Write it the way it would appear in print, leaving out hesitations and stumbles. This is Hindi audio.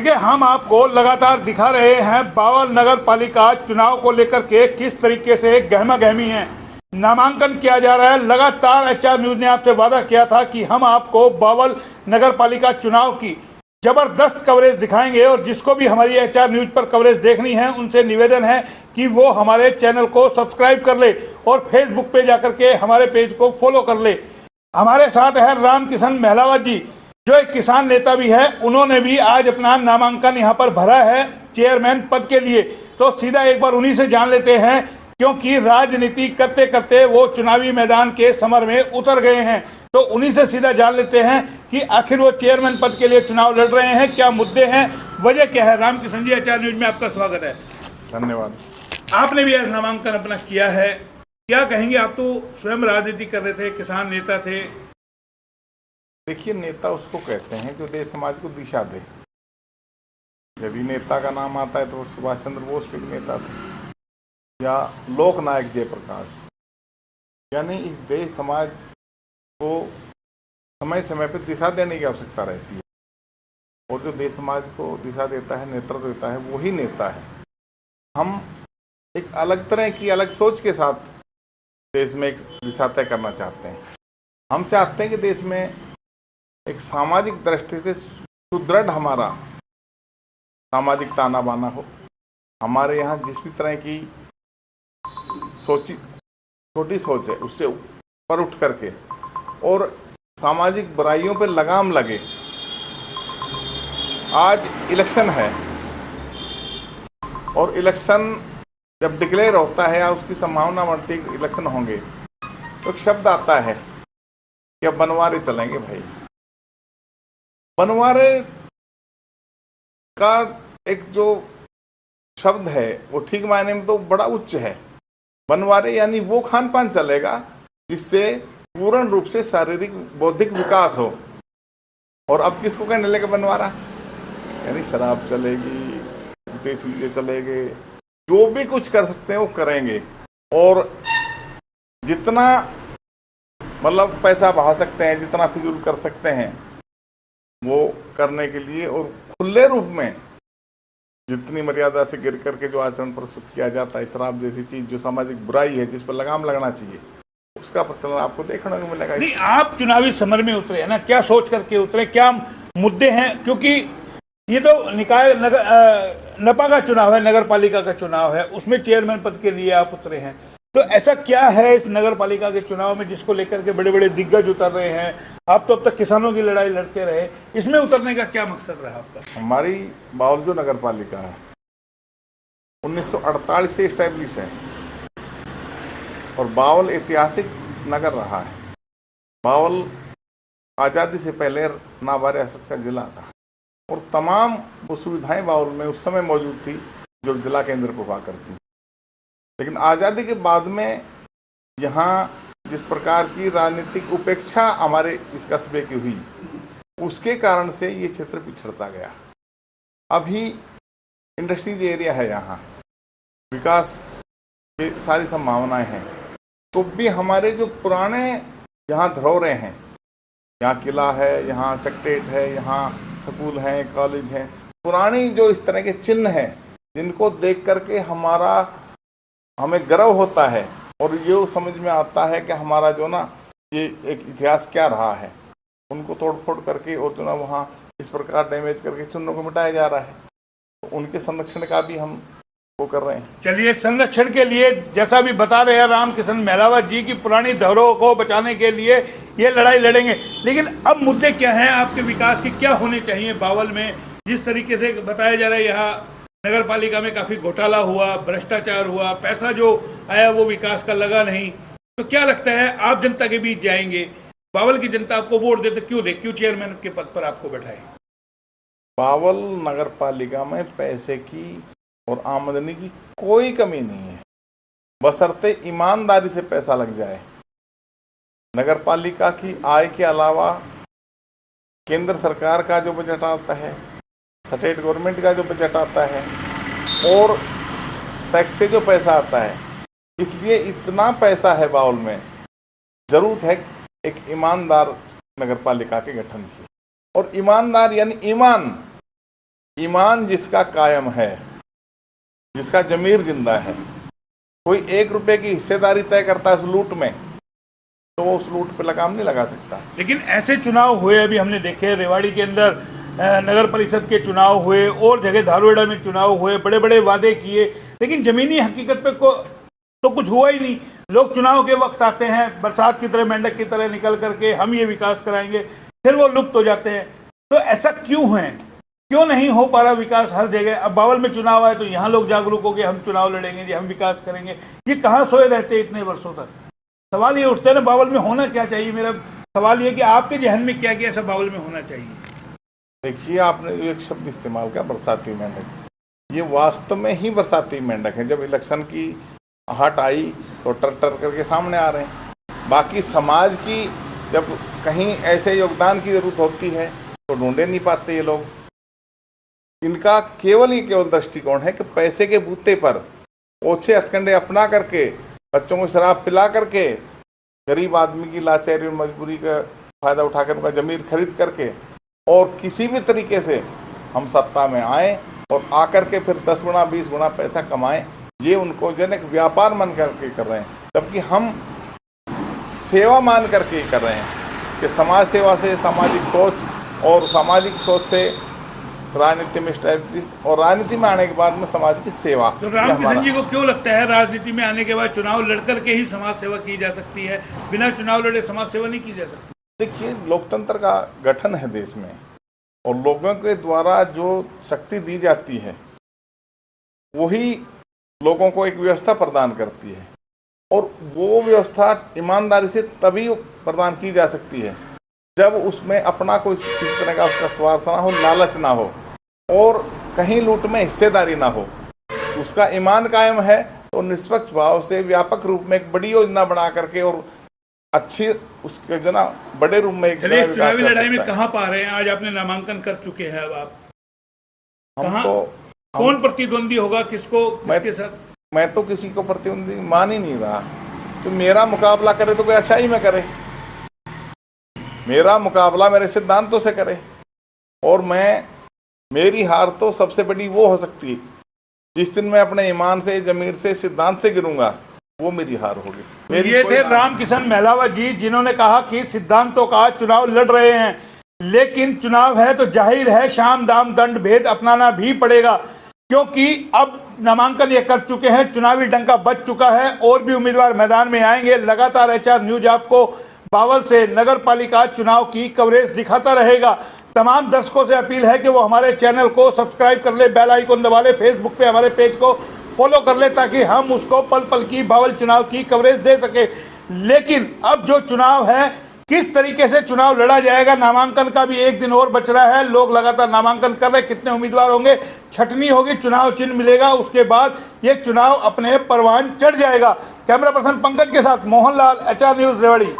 देखिए, हम आपको लगातार दिखा रहे हैं बावल नगर पालिका चुनाव को लेकर के किस तरीके से गहमा गहमी है, नामांकन किया जा रहा है। लगातार एचआर न्यूज ने आपसे वादा किया था कि हम आपको बावल नगर पालिका चुनाव की जबरदस्त कवरेज दिखाएंगे, और जिसको भी हमारी एचआर न्यूज पर कवरेज देखनी है उनसे निवेदन है कि वो हमारे चैनल को सब्सक्राइब कर ले और फेसबुक पे जाकर के हमारे पेज को फॉलो कर ले। हमारे साथ है रामकिशन महलावत जी, जो एक किसान नेता भी है। उन्होंने भी आज अपना नामांकन यहाँ पर भरा है चेयरमैन पद के लिए। तो सीधा एक बार उन्हीं से जान लेते हैं, क्योंकि राजनीति करते करते वो चुनावी मैदान के समर में उतर गए हैं। तो उन्हीं से सीधा जान लेते हैं कि आखिर वो चेयरमैन पद के लिए चुनाव लड़ रहे हैं, क्या मुद्दे हैं, वजह क्या है। रामकिशन जी, एचआर न्यूज में आपका स्वागत है। धन्यवाद। आपने भी आज नामांकन अपना किया है, क्या कहेंगे? आप तो स्वयं राजनीति कर रहे थे, किसान नेता थे। देखिए, नेता उसको कहते हैं जो देश समाज को दिशा दे। यदि नेता का नाम आता है तो सुभाष चंद्र बोस भी नेता थे, या लोकनायक जयप्रकाश। यानी इस देश समाज को समय समय पर दिशा देने की आवश्यकता रहती है, और जो देश समाज को दिशा देता है, नेतृत्व देता है, वही नेता है। हम एक अलग तरह की अलग सोच के साथ देश में एक दिशा तय करना चाहते हैं। हम चाहते हैं कि देश में एक सामाजिक दृष्टि से सुदृढ़ हमारा सामाजिक ताना बाना हो। हमारे यहाँ जिस भी तरह की छोटी सोच है उससे ऊपर उठ करके और सामाजिक बुराइयों पर लगाम लगे। आज इलेक्शन है, और इलेक्शन जब डिक्लेयर होता है या उसकी संभावना बढ़ती है इलेक्शन होंगे, तो एक शब्द आता है कि अब बनवारे चलेंगे। भाई, बनवारे का एक जो शब्द है वो ठीक मायने में तो बड़ा उच्च है। बनवारे यानी वो खान पान चलेगा जिससे पूर्ण रूप से शारीरिक बौद्धिक विकास हो। और अब किसको कहने लगे बनवारा? यानी शराब चलेगी, उल्टे सीधे चलेंगे, जो भी कुछ कर सकते हैं वो करेंगे, और जितना मतलब पैसा बहा सकते हैं, जितना फिजूल कर सकते हैं वो करने के लिए, और खुले रूप में जितनी मर्यादा से गिर करके जो आचरण प्रस्तुत किया जाता है, शराब जैसी चीज जो सामाजिक बुराई है जिस पर लगाम लगना चाहिए, उसका प्रचलन आपको देखने को मिलेगा। नहीं, आप चुनावी समर में उतरे हैं ना, क्या सोच करके उतरे, क्या मुद्दे हैं? क्योंकि ये तो निकाय नपा का चुनाव है, नगर पालिका का चुनाव है, उसमें चेयरमैन पद के लिए आप उतरे हैं। तो ऐसा क्या है इस नगर पालिका के चुनाव में जिसको लेकर के बड़े बड़े दिग्गज उतर रहे हैं? आप तो अब तक किसानों की लड़ाई लड़ते रहे, इसमें उतरने का क्या मकसद रहा आपका? हमारी बावल जो नगर पालिका है 1948 से इस्टेब्लिश है, और बावल ऐतिहासिक नगर रहा है। बावल आज़ादी से पहले नाबार रियासत का जिला था, और तमाम वो सुविधाएं बावल में उस समय मौजूद थी जो जिला केंद्र को हुआ करती। लेकिन आज़ादी के बाद में यहाँ जिस प्रकार की राजनीतिक उपेक्षा हमारे इस कस्बे की हुई, उसके कारण से ये क्षेत्र पिछड़ता गया। अभी इंडस्ट्रीज एरिया है, यहाँ विकास की सारी संभावनाएं हैं, तो भी हमारे जो पुराने यहाँ धरोहरें हैं, यहाँ किला है, यहाँ सेक्रेटेरिएट है, यहाँ स्कूल हैं, कॉलेज हैं, पुरानी जो इस तरह के चिन्ह हैं जिनको देख करके हमें गर्व होता है, और ये समझ में आता है कि हमारा जो ना ये एक इतिहास क्या रहा है, उनको तोड़ फोड़ करके और जो ना वहाँ इस प्रकार डैमेज करके चिन्हों को मिटाया जा रहा है। तो उनके संरक्षण का भी हम वो कर रहे हैं। चलिए, संरक्षण के लिए जैसा भी बता रहे हैं रामकिशन महलावत जी की पुरानी धरोहरों को बचाने के लिए ये लड़ाई लड़ेंगे। लेकिन अब मुद्दे क्या हैं आपके विकास के, क्या होने चाहिए बावल में? जिस तरीके से बताया जा रहा है यहाँ नगर पालिका में काफी घोटाला हुआ, भ्रष्टाचार हुआ, पैसा जो आया वो विकास का लगा नहीं। तो क्या लगता है, आप जनता के बीच जाएंगे, बावल की जनता आपको वोट दे तो क्यों चेयरमैन के पद पर आपको बैठाए? बावल नगर पालिका में पैसे की और आमदनी की कोई कमी नहीं है, बशर्ते ईमानदारी से पैसा लग जाए। नगर पालिका की आय के अलावा केंद्र सरकार का जो बजट आता है, स्टेट गवर्नमेंट का जो बजट आता है, और टैक्स से जो पैसा आता है, इसलिए इतना पैसा है बाउल में। जरूरत है एक ईमानदार नगर पालिका के गठन की, और ईमानदार यानी ईमान ईमान जिसका कायम है, जिसका जमीर जिंदा है, कोई 1 रुपए की हिस्सेदारी तय करता है उस लूट में, तो वो उस लूट पे लगाम नहीं लगा सकता। लेकिन ऐसे चुनाव हुए, अभी हमने देखे रेवाड़ी के अंदर नगर परिषद के चुनाव हुए और जगह धारूहेड़ा में चुनाव हुए, बड़े बड़े वादे किए, लेकिन जमीनी हकीकत पे तो कुछ हुआ ही नहीं। लोग चुनाव के वक्त आते हैं बरसात की तरह, मेंढक की तरह निकल करके हम ये विकास कराएंगे, फिर वो लुप्त हो जाते हैं। तो ऐसा क्यों है, क्यों नहीं हो पा रहा विकास हर जगह? अब बावल में चुनाव आए तो यहाँ लोग जागरूक हो गए, हम चुनाव लड़ेंगे जी, हम विकास करेंगे। ये कहाँ सोए रहते इतने वर्षों तक? सवाल ये उठते हैं ना, बावल में होना क्या चाहिए? मेरा सवाल ये कि आपके जहन में क्या क्या ऐसा बावल में होना चाहिए? देखिए, आपने एक शब्द इस्तेमाल किया, बरसाती मेंढक। ये वास्तव में ही बरसाती मेंढक है। जब इलेक्शन की हट आई तो टर करके सामने आ रहे हैं। बाकी समाज की जब कहीं ऐसे योगदान की जरूरत होती है तो ढूंढे नहीं पाते ये लोग। इनका केवल दृष्टिकोण है कि पैसे के बूते पर ओछे हथकंडे अपना करके, बच्चों को शराब पिला करके, गरीब आदमी की लाचारी और मजबूरी का फायदा उठाकर उनका जमीर खरीद करके और किसी भी तरीके से हम सत्ता में आए और आकर के फिर 10 गुना 20 गुना पैसा कमाएं, ये उनको जन एक व्यापार मान करके कर रहे हैं। जबकि हम सेवा मान करके कर रहे हैं कि समाज सेवा से सामाजिक सोच और सामाजिक सोच से राजनीति में स्ट्रेटजीज और राजनीति में आने के बाद में समाज की सेवा। तो रामकिशन जी को क्यों लगता है राजनीति में आने के बाद चुनाव लड़कर के ही समाज सेवा की जा सकती है, बिना चुनाव लड़े समाज सेवा नहीं की जा सकती? देखिए, लोकतंत्र का गठन है देश में और लोगों के द्वारा जो शक्ति दी जाती है वही लोगों को एक व्यवस्था प्रदान करती है और वो व्यवस्था ईमानदारी से तभी प्रदान की जा सकती है जब उसमें अपना कोई किसी तरह का उसका स्वार्थ ना हो, लालच ना हो और कहीं लूट में हिस्सेदारी ना हो। उसका ईमान कायम है तो निष्पक्ष भाव से व्यापक रूप में एक बड़ी योजना बना करके और अच्छी उसके जो ना बड़े रूप में एक चुनावी लड़ाई में कहाँ पा रहे हैं? आज आपने नामांकन कर चुके हैं, अब आप हम तो कौन प्रतिद्वंदी होगा, किसको, किसके साथ? मैं तो किसी को प्रतिद्वंदी मान ही नहीं रहा। तो मेरा मुकाबला करे तो कोई अच्छाई में करे, मेरा मुकाबला मेरे सिद्धांतों से करे और मेरी हार तो सबसे बड़ी वो हो सकती है जिस दिन मैं अपने ईमान से, जमीर से, सिद्धांत से गिरूंगा, वो मेरी हार होगी। ये थे रामकिशन मेलावत जी, जिन्होंने कहा कि सिद्धांतों का चुनाव लड़ रहे हैं, लेकिन चुनाव है तो जाहिर है शाम दाम दंड भेद अपनाना भी पड़ेगा, क्योंकि अब नामांकन ये कर चुके हैं, चुनावी डंका बज चुका है और भी उम्मीदवार मैदान में आएंगे। लगातार HR न्यूज आपको बावल से नगर पालिका चुनाव की कवरेज दिखाता रहेगा। तमाम दर्शकों से अपील है कि वो हमारे चैनल को सब्सक्राइब कर ले, बेल आइकन दबा ले, फेसबुक पे हमारे पेज को फॉलो कर ले ताकि हम उसको पल पल की बावल चुनाव की कवरेज दे सके। लेकिन अब जो चुनाव है, किस तरीके से चुनाव लड़ा जाएगा, नामांकन का भी एक दिन और बच रहा है, लोग लगातार नामांकन कर रहे हैं, कितने उम्मीदवार होंगे, छटनी होगी, चुनाव चिन्ह मिलेगा, उसके बाद ये चुनाव अपने परवान चढ़ जाएगा। कैमरा पर्सन पंकज के साथ मोहनलाल, HR न्यूज रेवाड़ी।